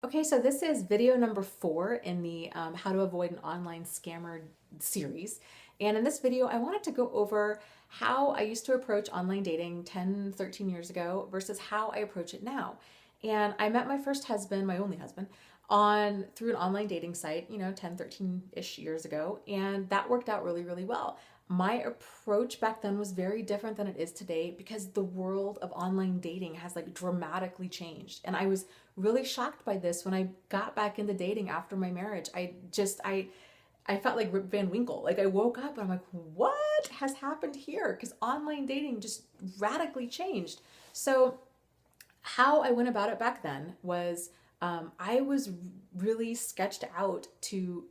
Okay, so this is video number 4 in the How to Avoid an Online Scammer series. And in this video, I wanted to go over how I used to approach online dating 10, 13 years ago versus how I approach it now. And I met my first husband, my only husband, on through an online dating site, 10, 13-ish years ago, and that worked out really, really well. My approach back then was very different than it is today because the world of online dating has like dramatically changed. And I was really shocked by this when I got back into dating after my marriage. I felt like Rip Van Winkle. Like I woke up and I'm like, what has happened here? Because online dating just radically changed. So how I went about it back then was I was really sketched out to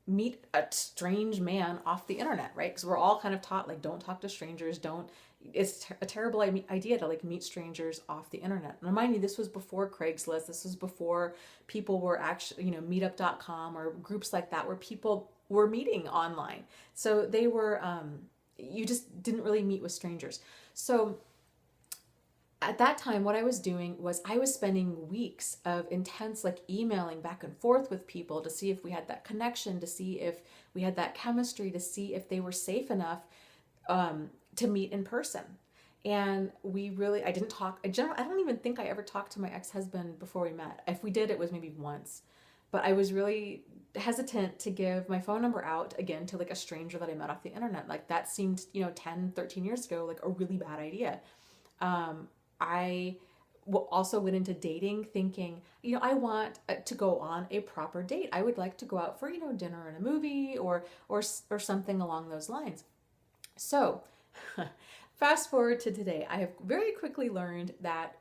meet a strange man off the internet, right? Because we're all kind of taught like don't talk to strangers, don't. It's a terrible idea to like meet strangers off the internet. And remind me, this was before Craigslist. This was before people were actually, meetup.com or groups like that where people were meeting online. So they were, you just didn't really meet with strangers. So at that time, what I was doing was I was spending weeks of intense like emailing back and forth with people to see if we had that connection, to see if we had that chemistry, to see if they were safe enough to meet in person. And I didn't talk. I don't even think I ever talked to my ex-husband before we met. If we did, it was maybe once. But I was really hesitant to give my phone number out again to like a stranger that I met off the internet. Like that seemed, 10, 13 years ago, like a really bad idea. I also went into dating thinking, I want to go on a proper date. I would like to go out for, dinner and a movie or something along those lines. So, fast forward to today, I have very quickly learned that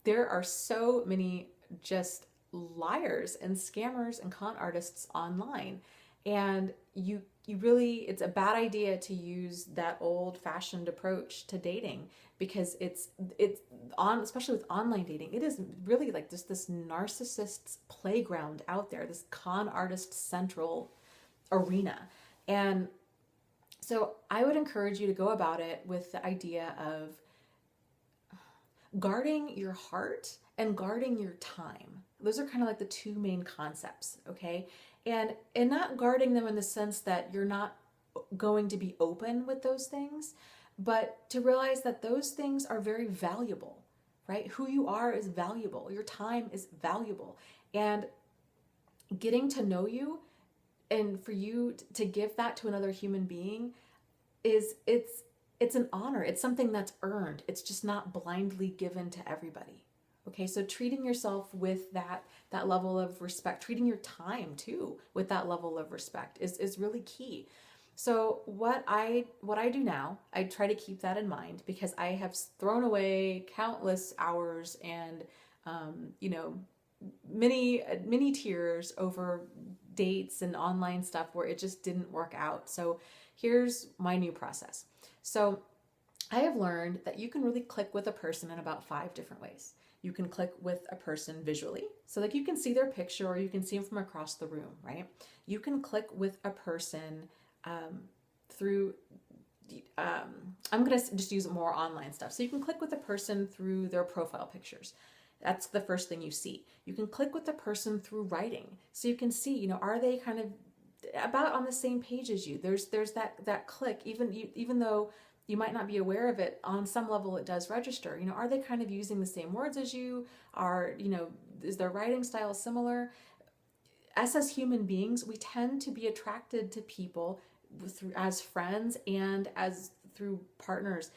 there are so many just liars and scammers and con artists online. And you really, it's a bad idea to use that old fashioned approach to dating because it's on, especially with online dating, it is really like this narcissist's playground out there, this con artist central arena. And so I would encourage you to go about it with the idea of guarding your heart and guarding your time. Those are kind of like the two main concepts, okay? And not guarding them in the sense that you're not going to be open with those things, but to realize that those things are very valuable, right? Who you are is valuable. Your time is valuable. And getting to know you and for you to give that to another human being it's an honor. It's something that's earned. It's just not blindly given to everybody. Okay, so treating yourself with that level of respect, treating your time too with that level of respect is really key. So what I do now, I try to keep that in mind because I have thrown away countless hours and many tears over dates and online stuff where it just didn't work out. So here's my new process. So I have learned that you can really click with a person in about 5 different ways. You can click with a person visually. So like you can see their picture or you can see them from across the room, right? You can click with a person through, I'm going to just use more online stuff. So you can click with a person through their profile pictures. That's the first thing you see. You can click with the person through writing. So you can see, are they kind of about on the same page as you? There's that click, even though you might not be aware of it, on some level it does register. Are they kind of using the same words as you? Is their writing style similar? As human beings, we tend to be attracted to people as friends and as through partners.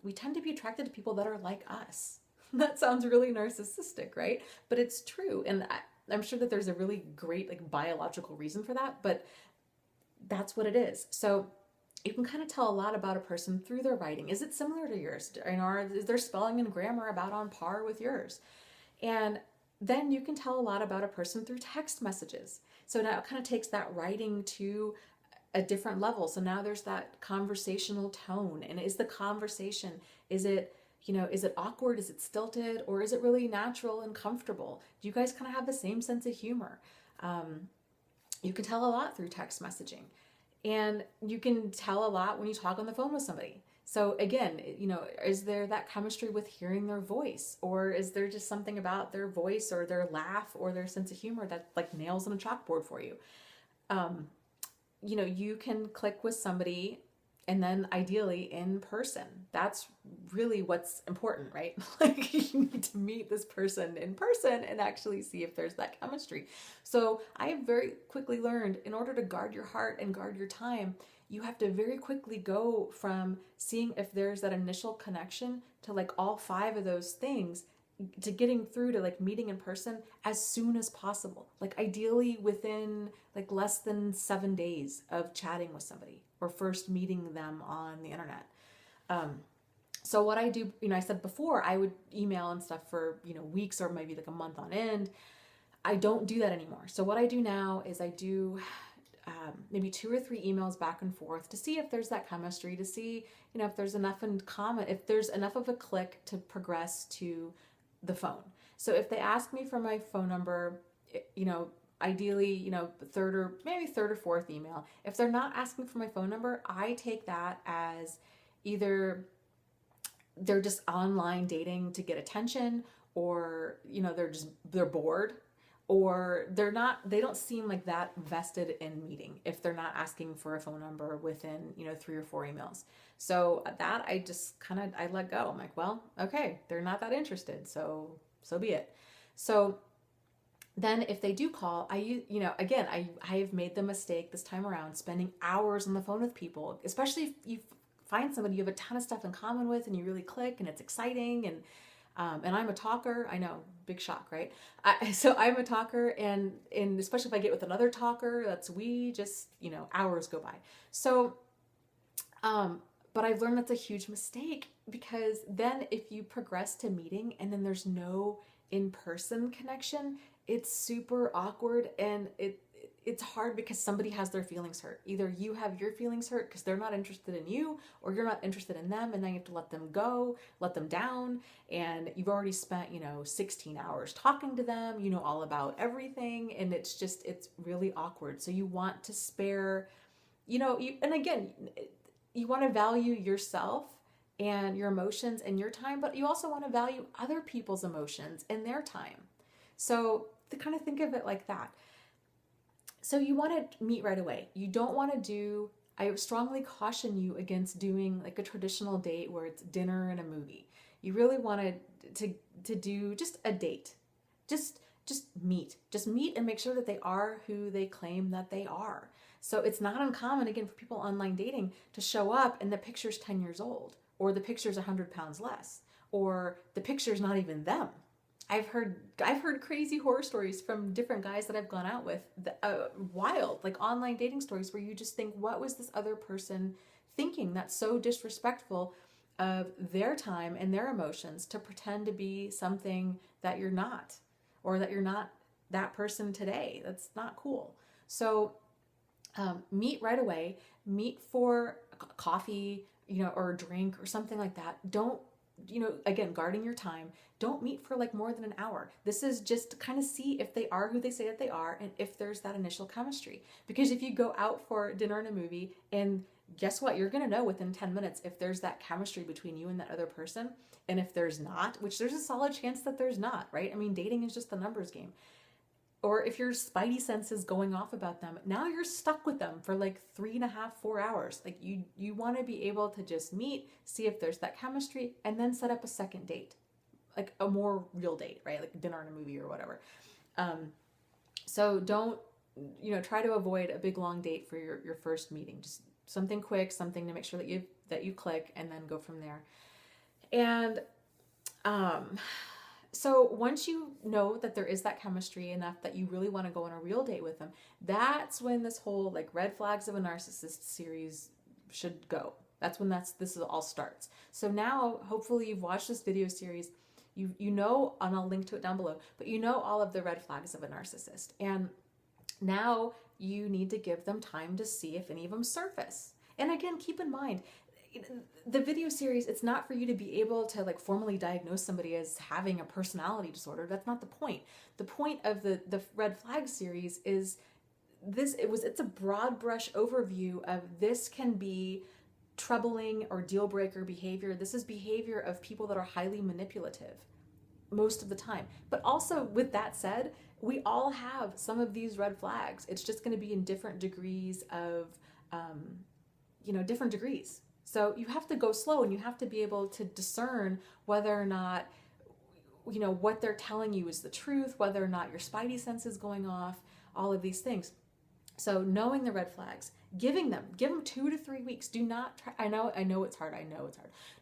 We tend to be attracted to people that are like us. That sounds really narcissistic, right? But it's true. And I'm sure that there's a really great like biological reason for that, but that's what it is. So you can kind of tell a lot about a person through their writing. Is it similar to yours? Is their spelling and grammar about on par with yours? And then you can tell a lot about a person through text messages. So now it kind of takes that writing to a different level. So now there's that conversational tone. And is the conversation, is it awkward? Is it stilted? Or is it really natural and comfortable? Do you guys kind of have the same sense of humor? You can tell a lot through text messaging. And you can tell a lot when you talk on the phone with somebody. So again, is there that chemistry with hearing their voice, or is there just something about their voice or their laugh or their sense of humor that like nails on a chalkboard for you? Um, you can click with somebody and then ideally in person. That's really what's important, right? Like you need to meet this person in person and actually see if there's that chemistry. So I have very quickly learned, in order to guard your heart and guard your time, you have to very quickly go from seeing if there's that initial connection to like all five of those things, to getting through to like meeting in person as soon as possible. Like ideally within like less than 7 days of chatting with somebody or first meeting them on the internet. So what I do, I said before I would email and stuff for, weeks or maybe like a month on end. I don't do that anymore. So what I do now is I do maybe 2 or 3 emails back and forth to see if there's that chemistry, to see, if there's enough in common, if there's enough of a click to progress to the phone. So if they ask me for my phone number, ideally, third or fourth email. If they're not asking for my phone number, I take that as either they're just online dating to get attention, or they're bored, or they don't seem like that vested in meeting if they're not asking for a phone number within 3 or 4 emails. So that I just I let go. I'm like, well, okay, they're not that interested, so be it. So then if they do call, again, I have made the mistake this time around spending hours on the phone with people, especially if you find somebody you have a ton of stuff in common with and you really click and it's exciting. And I'm a talker. I know, big shock, right? So I'm a talker, and especially if I get with another talker, we just, hours go by. So, but I've learned that's a huge mistake, because then if you progress to meeting and then there's no in-person connection, it's super awkward, and it's hard because somebody has their feelings hurt. Either you have your feelings hurt because they're not interested in you, or you're not interested in them, and now you have to let them go, let them down, and you've already spent 16 hours talking to them, all about everything, and it's really awkward. So you want to spare, and again, you want to value yourself and your emotions and your time, but you also want to value other people's emotions and their time. So to kind of think of it like that. So you want to meet right away. You don't want to do, I strongly caution you against doing like a traditional date where it's dinner and a movie. You really want to do just a date. Just meet. Just meet and make sure that they are who they claim that they are. So it's not uncommon, again, for people online dating to show up and the picture's 10 years old, or the picture's 100 pounds less, or the picture's not even them. I've heard crazy horror stories from different guys that I've gone out with, wild, like online dating stories where you just think, what was this other person thinking that's so disrespectful of their time and their emotions to pretend to be something that you're not, or that you're not that person today. That's not cool. So meet right away, meet for coffee, or a drink or something like that. Don't, again, guarding your time, don't meet for like more than an hour. This is just to kind of see if they are who they say that they are, and if there's that initial chemistry. Because if you go out for dinner and a movie, and guess what? You're going to know within 10 minutes if there's that chemistry between you and that other person. And if there's not, which there's a solid chance that there's not, right? I mean, dating is just the numbers game. Or if your spidey sense is going off about them, now you're stuck with them for like 3.5, 4 hours. Like you want to be able to just meet, see if there's that chemistry, and then set up a second date, like a more real date, right? Like dinner and a movie or whatever. So don't, try to avoid a big long date for your first meeting. Just something quick, something to make sure that you click, and then go from there. And so once you know that there is that chemistry enough that you really want to go on a real date with them, that's when this whole like red flags of a narcissist series should go. That's when this all starts. So now hopefully you've watched this video series, you know, and I'll link to it down below, but you know all of the red flags of a narcissist. And now you need to give them time to see if any of them surface. And again, keep in mind, the video series, it's not for you to be able to like formally diagnose somebody as having a personality disorder. That's not the point. The point of the red flag series is it's a broad brush overview of this can be troubling or deal breaker behavior. This is behavior of people that are highly manipulative most of the time. But also, with that said, we all have some of these red flags. It's just going to be in different degrees of, different degrees. So you have to go slow, and you have to be able to discern whether or not, what they're telling you is the truth, whether or not your spidey sense is going off, all of these things. So knowing the red flags, give them 2 to 3 weeks. Do not try, I know it's hard.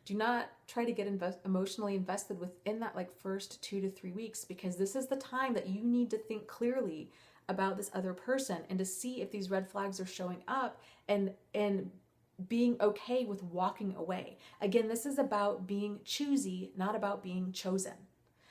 Do not try to get emotionally invested within that first 2 to 3 weeks, because this is the time that you need to think clearly about this other person and to see if these red flags are showing up, and being okay with walking away. Again, this is about being choosy, not about being chosen.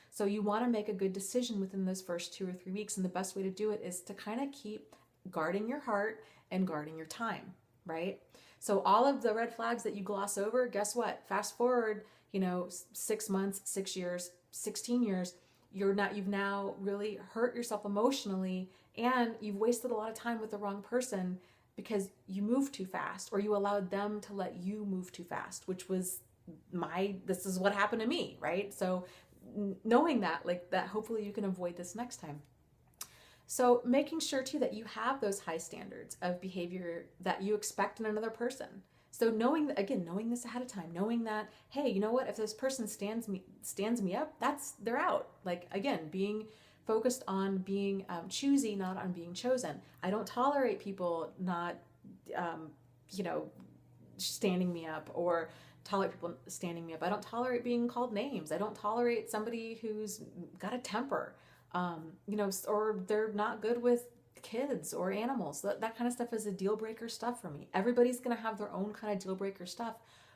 So you want to make a good decision within those first 2 or 3 weeks. And the best way to do it is to kind of keep guarding your heart and guarding your time, right? So all of the red flags that you gloss over, guess what? Fast forward, 6 months, 6 years, 16 years, you've now really hurt yourself emotionally, and you've wasted a lot of time with the wrong person because you moved too fast, or you allowed them to let you move too fast, which was this is what happened to me, right? So knowing that, hopefully you can avoid this next time. So making sure too that you have those high standards of behavior that you expect in another person. So knowing this ahead of time, knowing that, hey, you know what, if this person stands me up, they're out. Again, being focused on being choosy, not on being chosen. I don't tolerate people not, standing me up, or tolerate people standing me up. I don't tolerate being called names. I don't tolerate somebody who's got a temper, or they're not good with kids or animals. That kind of stuff is a deal breaker stuff for me. Everybody's going to have their own kind of deal breaker stuff.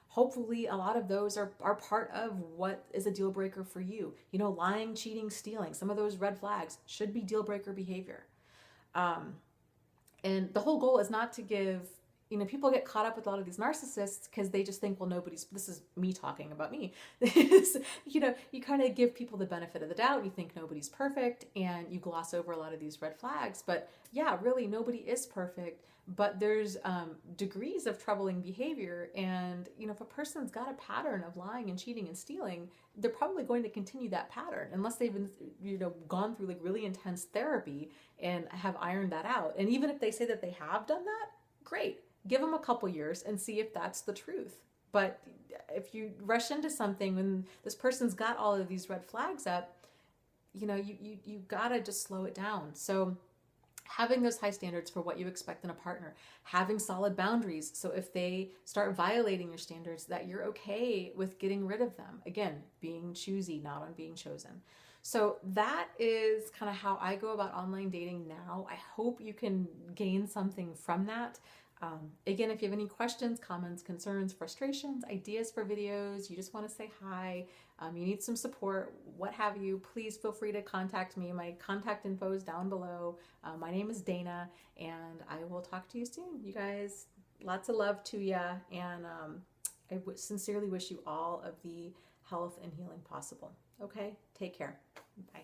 Hopefully a lot of those are part of what is a deal breaker for you. Lying, cheating, stealing, some of those red flags should be deal breaker behavior. And the whole goal is not to give, people get caught up with a lot of these narcissists because they just think, well, this is me talking about me. You kind of give people the benefit of the doubt. You think nobody's perfect, and you gloss over a lot of these red flags. But yeah, really, nobody is perfect. But there's degrees of troubling behavior. And, if a person's got a pattern of lying and cheating and stealing, they're probably going to continue that pattern unless they've been, gone through really intense therapy and have ironed that out. And even if they say that they have done that, great. Give them a couple years and see if that's the truth. But if you rush into something when this person's got all of these red flags up, you gotta just slow it down. So having those high standards for what you expect in a partner, having solid boundaries. So if they start violating your standards, that you're okay with getting rid of them. Again, being choosy, not on being chosen. So that is kind of how I go about online dating now. I hope you can gain something from that. Again, if you have any questions, comments, concerns, frustrations, ideas for videos, you just want to say hi, you need some support, what have you, please feel free to contact me. My contact info is down below. My name is Dana, and I will talk to you soon. You guys, lots of love to you, and I sincerely wish you all of the health and healing possible. Okay, take care. Bye.